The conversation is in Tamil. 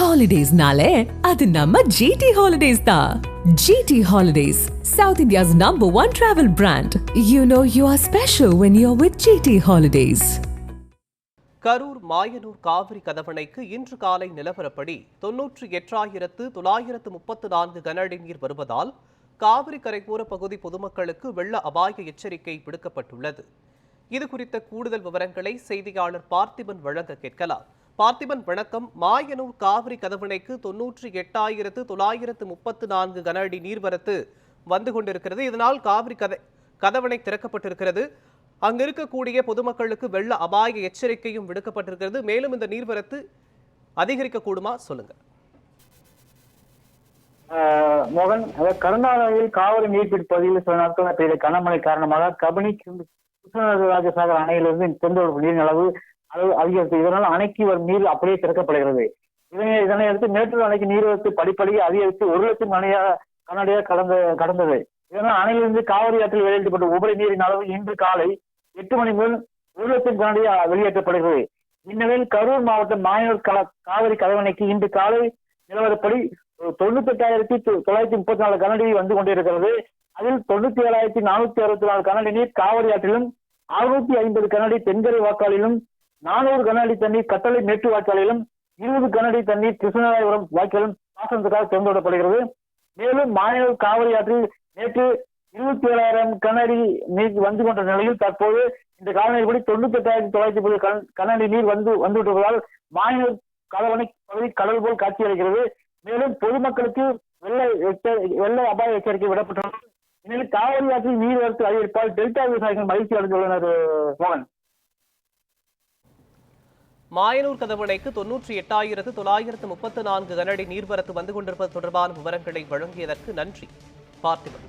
Holidays-nale, adu namma GT Holidays da. GT Holidays, South India's #1 travel brand. You know you are special when you're with GT Holidays. Karur Mayanur Kaveri கதவணைக்கு இன்று காலை நிலவரப்படி 98,934 கன அடி நீர் வருவதால் காவிரி கரையோர பகுதி பொதுமக்களுக்கு வெள்ள அபாய எச்சரிக்கை விடுக்கப்பட்டுள்ளது. இது குறித்த கூடுதல் விவரங்களை செய்தியாளர் பார்த்திபன் வழங்க கேட்கலாம். பார்த்திபன் வணக்கம். மாயனூர் காவிரி கதவணைக்கு 98,934 கன அடி நீர்வரத்து வந்து கொண்டிருக்கிறது. இதனால் காவிரி கதவணை திறக்கப்பட்டிருக்கிறது. அங்கு இருக்கக்கூடிய பொதுமக்களுக்கு வெள்ள அபாய எச்சரிக்கையும் விடுக்கப்பட்டிருக்கிறது. மேலும் இந்த நீர்வரத்து அதிகரிக்க கூடுமா? சொல்லுங்க. மோகன், கர்நாடகாவில் காவிரி நீர்பிடிப்பு பகுதியில் சில நாட்கள் பெய்த கனமழை காரணமாக கபினி கிருஷ்ணராஜசாகர் அணையிலிருந்து தென்தொடர்பு நீரின் அளவு அதிகரித்து இதனால் அணைக்கு வரும் நீர் அப்படியே திறக்கப்படுகிறது. இதனை அடுத்து மேட்டூர் அணைக்கு நீர்வரத்து படிப்படியாக அதிகரித்து 1,00,000 கனஅடியாக கடந்தது. இதனால் அணையிலிருந்து காவிரி ஆற்றில் வெளியேற்றப்பட்ட உபரி நீரின் அளவு இன்று காலை 8 மணி முதல் 1,00,000 கனஅடியாக வெளியேற்றப்படுகிறது. இந்நிலையில் கரூர் மாவட்டம் மாயனூர் காவிரி கதவணைக்கு இன்று காலை நிலவரப்படி 98,934 கனஅடி வந்து கொண்டிருக்கிறது. அதில் 97,464 கனஅடி நீர் காவிரி ஆற்றிலும் 650 கனஅடி தென்கரை வாய்க்காலிலும் 400 கனஅடி தண்ணீர் கட்டளை மேட்டு வாய்க்காலிலும் 20 கனஅடி தண்ணீர் கிருஷ்ணராயபுரம் வாய்க்காலும் பாசனத்துக்காக திறந்துவிடப்படுகிறது. மேலும் மாயனூர் காவிரி ஆற்றில் நேற்று 27,000 கனஅடி நீர் வந்து கொண்ட நிலையில் தற்போது இந்த காலநிலைப்படி 98,910 கனஅடி நீர் வந்துவிட்டதால் மாயனூர் கதவணை பகுதி கடல் போல் காட்சியளிக்கிறது. மேலும் பொதுமக்களுக்கு வெள்ள அபாய எச்சரிக்கை விடப்பட்டுள்ளது. இந்நிலையில் காவிரி ஆற்றில் நீர்வரத்து அதிகரிப்பால் டெல்டா விவசாயிகள் மகிழ்ச்சி அடைந்துள்ளனர். மோகன், மாயனூர் கதவணைக்கு 98,934 கன அடி நீர்வரத்து வந்து கொண்டிருப்பது தொடர்பான விவரங்களை வழங்கியதற்கு நன்றி பார்த்திபன்.